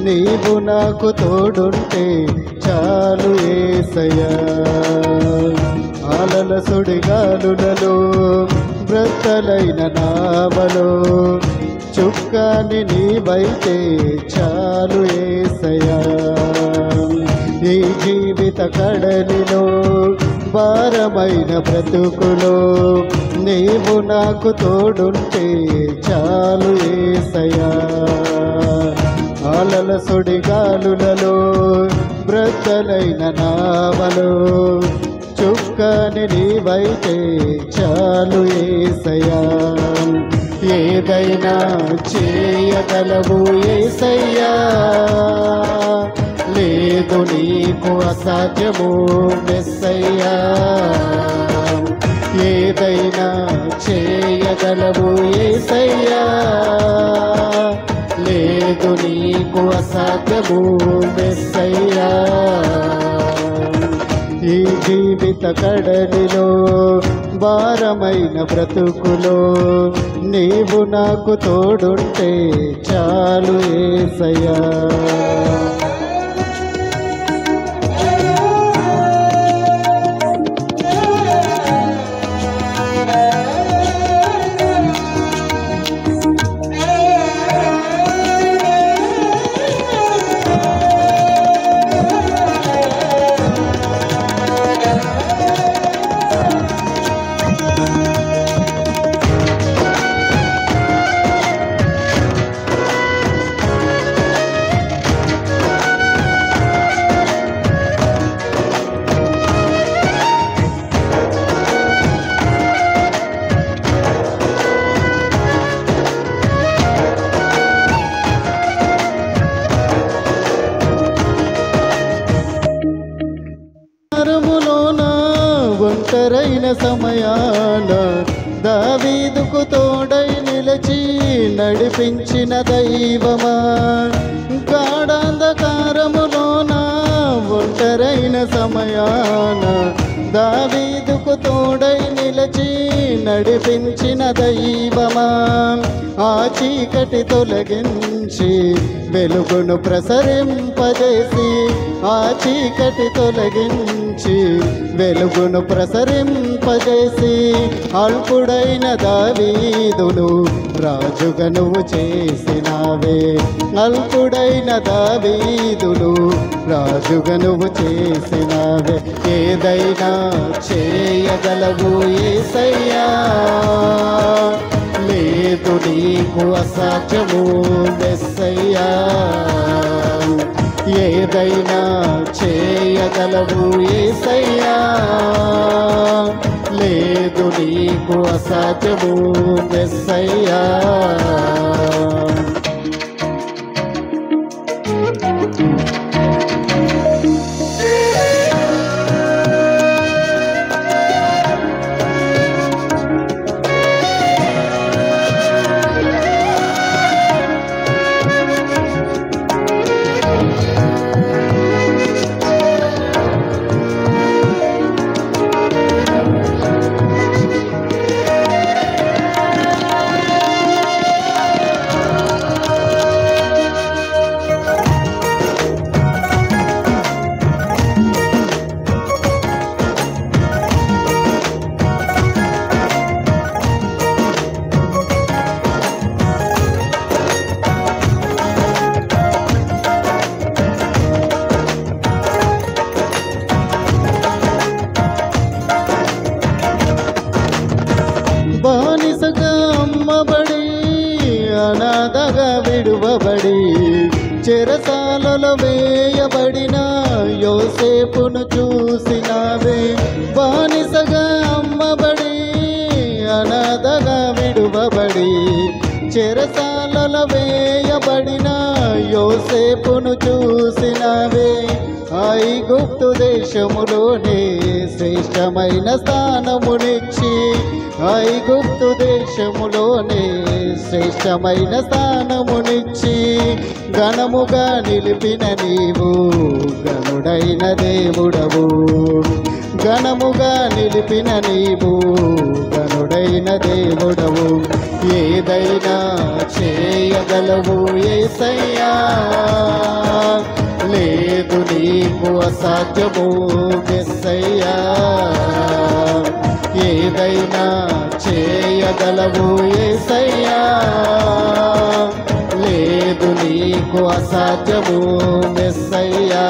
నీవు నాకు తోడుంటే చాలు యేసయ్యా. అలల సుడిగాలులలో బ్రతలైన నావలో చుక్కాని నీవైతే చాలు యేసయ్యా. ఈ జీవిత కడలిలో భారమైన బ్రతుకులో నీవు నాకు తోడుంటే చాలు యేసయ్యా. అలల సుడిగాలులలో బ్రతలైన నావలో చుక్కని నీవైతే చాలు యేసయ్యా. ఏదైనా చేయగలవు యేసయ్యా, లేదు నీకు అసాధ్యము మెస్సయ్యా. ఏదైనా చేయగలవు యేసయ్యా, లేదు నీకు అసాధ్యము మెస్సయ్యా. ఈ జీవిత కడలిలో భారమైన బ్రతుకులో నీవు నాకు తోడుంటే చాలు యేసయ్యా. ఒంటరైన సమయాన దావీదుకు తోడై నిలిచి నడిపించిన దైవమా, గాఢాంధకారములోన ఒంటరైన సమయాన దావీదుకు తోడై నిలిచి నడిపించిన దైవమా, ఆ చీకటి తొలగించి వెలుగును ప్రసరింపజేసి, ఆ చీకటి తొలగించి వెలుగును ప్రసరింపజేసి, అల్పుడైన దావీదును రాజుగా నువ్వు చేసినావే. అల్పుడైన దావీదును రాజుగా నువ్వు చేసినావే. ఏదైనా చేయగలవు యేసయ్యా, లేదు నీకు అసాధ్యము మెస్సయ్యా. ఏదైనా చేయగలవు యేసయ్యా, లేదు నీకు అసాధ్యము మెస్సయ్యా. బానిసగా అమ్మబడి అనాథగా విడువబడి చెరసాలలో వేయబడిన యోసేపును చూసినావే. బానిసగా అమ్మబడి అనాథగా విడువబడి చెరసాలలో వేయబడిన యోసేపును చూసినావే. ఐగుప్తు దేశములోనే శ్రేష్టమైన స్థానమునిచ్చి, ఐగుప్తు దేశములోనే శ్రేష్టమైన స్థానమునిచ్చి, ఘనముగా నిలిపిన నీవు ఘనుడైన దేవుడవు. ఘనముగా నిలిపిన నీవు ఘనుడైన దేవుడవు. ఏదైనా చేయగలవు యేసయ్యా, నీకు అసాధ్యము యేసయ్యా. ఏదైనా చేయగలవు యేసయ్యా, లేదు నీకు అసాధ్యము యేసయ్యా.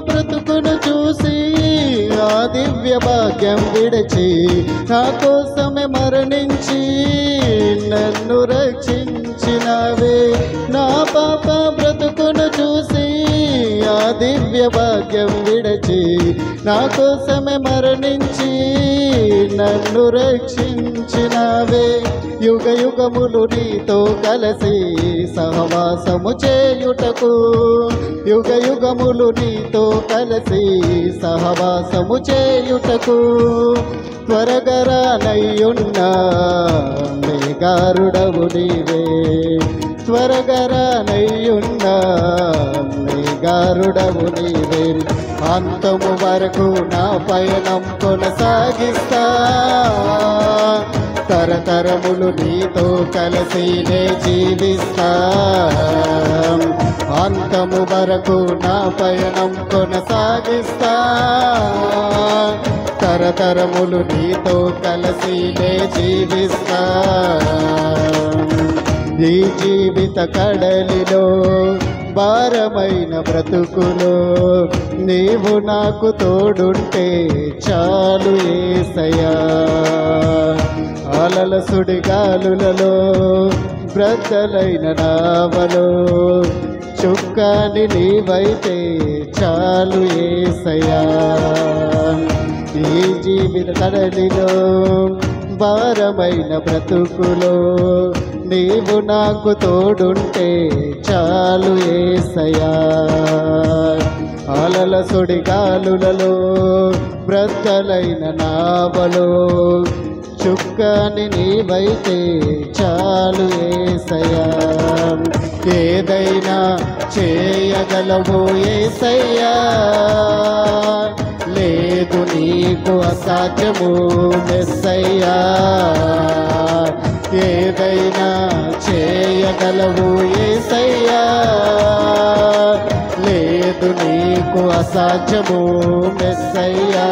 బ్రతుకును చూసి ఆ దివ్య భాగ్యం విడిచి నా కోసమే మరణించి నన్ను రక్షించినవే. నా పాప బ్రతుకును చూసి ఆ దివ్య భాగ్యం విడిచి నా కోసమే మరణించి నన్ను రక్షించినవే. యుగ యుగములు నీతో కలిసి సహవాసము చేయుటకు, యుగ యుగములు నీతో కలిసి సహవాసము చేయుటకు త్వరగా రానయ్యున్నా మేఘారుడవు నీవే. త్వరగా రానయ్యున్నా మేఘారుడవు నీవే. అంతము వరకు నా పయనం కొనసాగిస్తా, తరతరములు నీతో కలిసినే జీవిస్తా. అంతము వరకు నా పయనం కొనసాగిస్తా, తరతరములు నీతో కలిసినే జీవిస్తా. ఈ జీవిత కడలిలో భారమైన బ్రతుకులో నీవు నాకు తోడుంటే చాలు యేసయ్యా. అలల సుడిగాలులలో బ్రద్దలైన నావలో చుక్కాని నీవైతే చాలు యేసయ్యా. ఈ జీవిత కడలిలో భారమైన బ్రతుకులో నీవు నాకు తోడుంటే చాలు యేసయ్యా. అలల సుడిగాలులలో బ్రద్దలైన నావలో చుక్కాని నీవైతే చాలు యేసయ్యా. ఏదైనా చేయగలవు యేసయ్యా, లేదు నీకు అసాధ్యము యేసయ్యా. ఏదైనా చేయగలవు యేసయ్యా, లేదు నీకు అసాధ్యము యేసయ్యా.